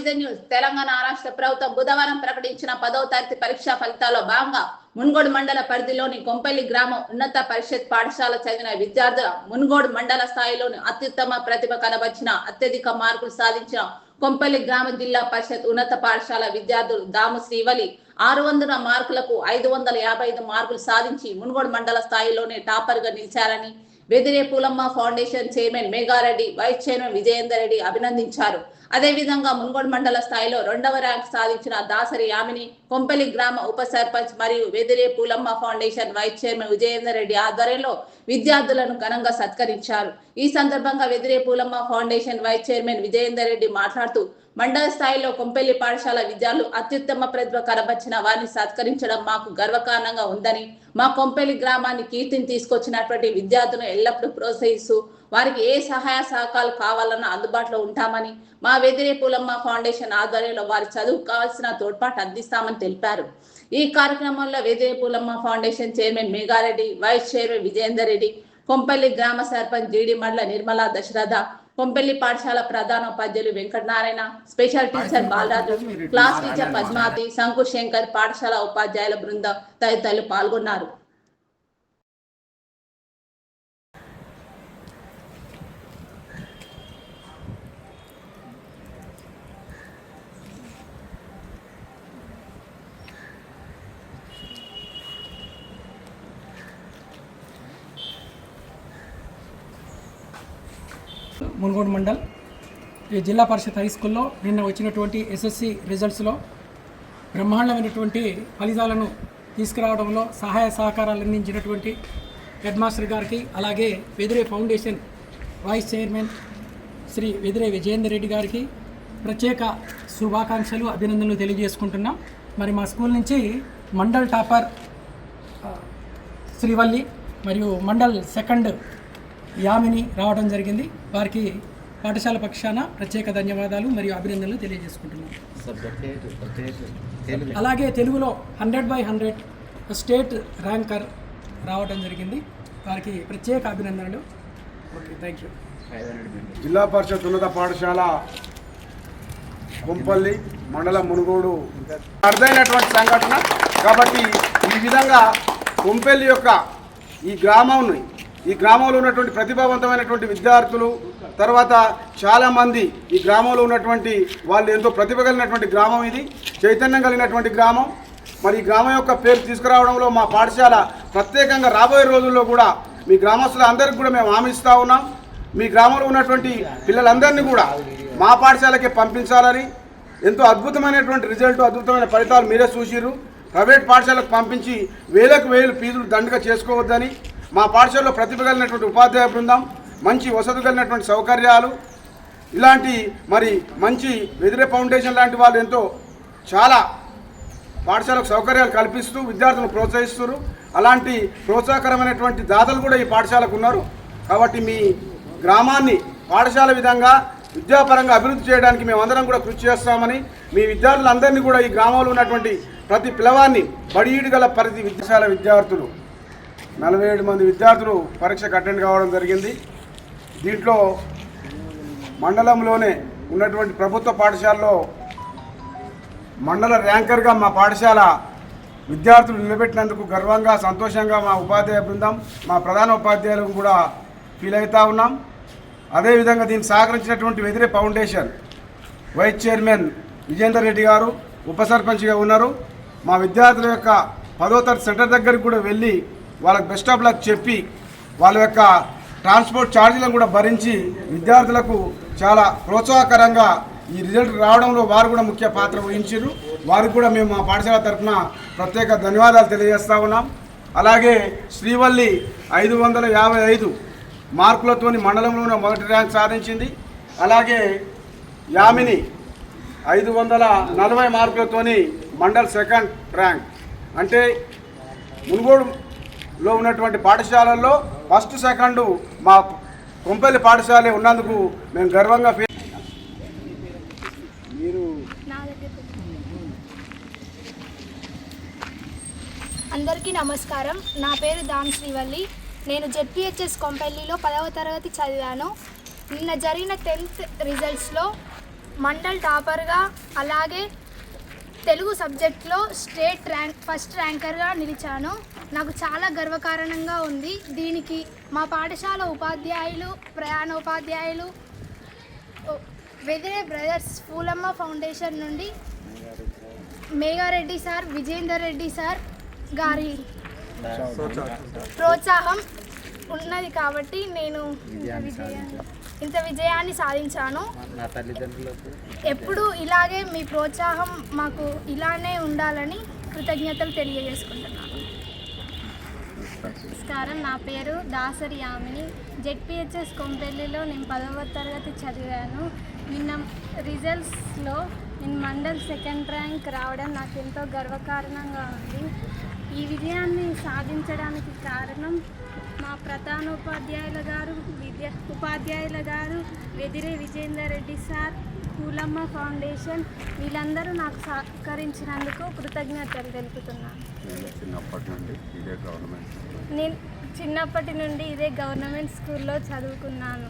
Vision news. Telangana రాష్ట్ర ప్రభుత్వం బుధవారం ప్రకటించిన 10వ తరగతి పరీక్షా ఫలితాల్లో భాగంగా మున్గోడు మండల పరిధిలోని కొంపల్లి గ్రామం ఉన్నత పరిషత్ పాఠశాల చదివిన విద్యార్థుల మున్గోడు మండల స్థాయిలోని అత్యుత్తమ ప్రతిభ కనబర్చిన అత్యధిక మార్కులు సాధించిన కొంపల్లి గ్రామ జిల్లా పరిషత్ ఉన్నత పాఠశాల విద్యార్థులు దాము శ్రీవలి 600 మార్కులకు 555 మార్కులు సాధించి మున్గోడు మండల స్థాయిలోనే టాపర్ గా నిలిచారని Vedire Pulamma foundation chairman Meghareddy, vice chairman Vijayender Reddy అభినందించారు. అదేవిధంగా మున్గోడు మండల స్థాయిలో 2వ ర్యాంక్ సాధించిన దాసరి యామిని కొంపల్లి గ్రామ ఉప సర్పంచ్ మరియు Vedire Pulamma foundation vice chairman Vijayender Reddy ఆధ్వర్యంలో విద్యార్థులను ఘనంగా సత్కరించారు. ఈ సందర్భంగా Vedire Pulamma foundation vice chairman Vijayender Reddy మాట్లాడుతూ మండల స్థాయిలో కొంపల్లి పాఠశాల విద్యార్థులు అత్యుత్తమ ప్రతిభ కనబర్చిన వారిని సత్కరించడం మాకు గర్వకారణంగా ఉందని, మా కొంపల్లి గ్రామాన్ని కీర్తిని తీసుకొచ్చినటువంటి విద్యార్థులను ఎల్లప్పుడూ ప్రోత్సహిస్తూ వారికి ఏ సహాయ సహకారాలు కావాలన్నా అందుబాటులో ఉంటామని, మా వెదిరే పూలమ్మ ఫౌండేషన్ ఆధ్వర్యంలో వారి చదువుకు కావాల్సిన తోడ్పాటు అందిస్తామని తెలిపారు. ఈ కార్యక్రమంలో Vedire Pulamma foundation chairman Meghareddy, vice chairman Vijayender Reddy, Kompalli గ్రామ సర్పంచ్ జీడి మండల నిర్మలా దశరథ, కొంపల్లి పాఠశాల ప్రధానోపాధ్యాయులు Venkatanarayana, special teacher Balaraju, class teacher Padmavathi, Shanku Shankar, పాఠశాల ఉపాధ్యాయుల బృందం తదితరులు పాల్గొన్నారు. మున్గోడు మండల్ ఈ జిల్లా పరిషత్ హై స్కూల్లో నిన్న వచ్చినటువంటి ఎస్ఎస్సి రిజల్ట్స్లో బ్రహ్మాండమైనటువంటి ఫలితాలను తీసుకురావడంలో సహాయ సహకారాలు అందించినటువంటి హెడ్ మాస్టర్ గారికి, అలాగే Vedire foundation vice chairman Shri Vedire Vijayender Reddy గారికి ప్రత్యేక శుభాకాంక్షలు, అభినందనలు తెలియజేసుకుంటున్నాం. మరి మా స్కూల్ నుంచి మండల్ టాపర్ శ్రీవల్లి మరియు మండల్ సెకండ్ యామిని రావడం జరిగింది. వారికి పాఠశాల పక్షాన ప్రత్యేక ధన్యవాదాలు మరియు అభినందనలు తెలియజేసుకుంటున్నాం. అలాగే తెలుగులో 100/100 స్టేట్ ర్యాంకర్ రావడం జరిగింది. వారికి ప్రత్యేక అభినందనలు. Okay, thank you. జిల్లా పరిషత్ ఉన్నత పాఠశాల కొంపల్లి మండలం మునుగోడు అర్థమైనటువంటి సంఘటన కాబట్టి ఈ విధంగా కొంపల్లి యొక్క ఈ గ్రామంలో ఉన్నటువంటి ప్రతిభావంతమైనటువంటి విద్యార్థులు, తర్వాత చాలామంది ఈ గ్రామంలో ఉన్నటువంటి వాళ్ళు ఎంతో ప్రతిభ కలిగినటువంటి గ్రామం, ఇది చైతన్యం కలిగినటువంటి గ్రామం. మరి ఈ గ్రామం యొక్క పేరు తీసుకురావడంలో మా పాఠశాల ప్రత్యేకంగా రాబోయే రోజుల్లో కూడా మీ గ్రామస్తుల అందరికీ కూడా మేము హామీ ఇస్తూ ఉన్నాం. మీ గ్రామంలో ఉన్నటువంటి పిల్లలందరినీ కూడా మా పాఠశాలకే పంపించాలని, ఎంతో అద్భుతమైనటువంటి రిజల్ట్, అద్భుతమైన ఫలితాలు మీరే చూసిర్రు. ప్రైవేట్ పాఠశాలకు పంపించి వేలకు వేలు ఫీజులు దండగా చేసుకోవద్దని, మా పాఠశాలలో ప్రతిభ కలిగినటువంటి ఉపాధ్యాయ బృందం, మంచి వసతి కలిగినటువంటి సౌకర్యాలు, ఇలాంటి మరి మంచి వెదిరే ఫౌండేషన్ లాంటి వాళ్ళు ఎంతో చాలా పాఠశాలకు సౌకర్యాలు కల్పిస్తూ విద్యార్థులను ప్రోత్సహిస్తున్నారు. అలాంటి ప్రోత్సాహకరమైనటువంటి దాతలు కూడా ఈ పాఠశాలకు ఉన్నారు. కాబట్టి మీ గ్రామాన్ని పాఠశాల విధంగా విద్యాపరంగా అభివృద్ధి చేయడానికి మేమందరం కూడా కృషి చేస్తామని, మీ విద్యార్థులందరినీ కూడా ఈ గ్రామంలో ఉన్నటువంటి ప్రతి పిల్లవాడిని బడిఈడు గల ప్రతి విద్యాశాల విద్యార్థులు 47 మంది విద్యార్థులు పరీక్షకు అటెండ్ కావడం జరిగింది. దీంట్లో మండలంలోనే ఉన్నటువంటి ప్రభుత్వ పాఠశాలలో మండల ర్యాంకర్గా మా పాఠశాల విద్యార్థులు నిలబెట్టినందుకు గర్వంగా, సంతోషంగా మా ఉపాధ్యాయ బృందం, మా ప్రధాన ఉపాధ్యాయులకు కూడా ఫీల్ అవుతూ ఉన్నాం. అదేవిధంగా దీనికి సహకరించినటువంటి Vedire foundation vice chairman Vijayender Reddy గారు ఉప సర్పంచ్గా ఉన్నారు. మా విద్యార్థుల యొక్క 10వ తరగతి సెంటర్ దగ్గరికి కూడా వెళ్ళి వాళ్ళకి బెస్ట్ ఆఫ్ లక్ చెప్పి వాళ్ళ యొక్క ట్రాన్స్పోర్ట్ ఛార్జీలను కూడా భరించి విద్యార్థులకు చాలా ప్రోత్సాహకరంగా ఈ రిజల్ట్ రావడంలో వారు కూడా ముఖ్య పాత్ర వహించారు. వారికి కూడా మేము మా పాఠశాల తరఫున ప్రత్యేక ధన్యవాదాలు తెలియజేస్తూ ఉన్నాం. అలాగే శ్రీవల్లి 555 మార్కులతోని మండలంలోనే మొదటి ర్యాంక్ సాధించింది. అలాగే యామిని 540 మార్కులతోని మండల్ సెకండ్ ర్యాంక్. అంటే మునుగోడులో ఉన్నటువంటి పాఠశాలల్లో ఫస్ట్ సెకండ్ మా కొంపల్లి పాఠశాల ఉన్నందుకు మేము గర్వంగా అందరికీ నమస్కారం. నా పేరు దామ్ శ్రీవల్లి. నేను జెడ్పీహెచ్ఎస్ కొంపల్లిలో 10వ తరగతి చదివాను. నిన్న జరిగిన 10th రిజల్ట్స్లో మండల్ టాపర్గా అలాగే తెలుగు సబ్జెక్ట్లో ఫస్ట్ ర్యాంకర్గా నిలిచాను. నాకు చాలా గర్వకారణంగా ఉంది. దీనికి మా పాఠశాల ఉపాధ్యాయులు, ప్రయాణోపాధ్యాయులు, వెదిరే బ్రదర్స్ పూలమ్మ ఫౌండేషన్ నుండి మేఘారెడ్డి సార్, విజేందర్ రెడ్డి సార్ గారి ప్రోత్సాహం ఉన్నది కాబట్టి నేను ఇంత విజయాన్ని సాధించాను. ఎప్పుడు ఇలాగే మీ ప్రోత్సాహం మాకు ఇలానే ఉండాలని కృతజ్ఞతలు తెలియజేసుకుంటున్నాను. నమస్కారం, నా పేరు దాసరి యామిని. జెడ్పిహెచ్ఎస్ కొంపెల్లిలో నేను 10వ తరగతి చదివాను. నిన్న రిజల్ట్స్లో నేను మండల్ సెకండ్ ర్యాంక్ రావడం నాకు ఎంతో గర్వకారణంగా ఉంది. ఈ విజయాన్ని సాధించడానికి కారణం మా ప్రధానోపాధ్యాయుల గారు, ఉపాధ్యాయుల గారు, వెదిరే విజేందర్ రెడ్డి సార్, పూలమ్మ ఫౌండేషన్, వీళ్ళందరూ నాకు సహకరించినందుకు కృతజ్ఞతలు తెలుపుతున్నాను. నేను చిన్నప్పటి నుండి ఇదే గవర్నమెంట్ స్కూల్లో చదువుకున్నాను.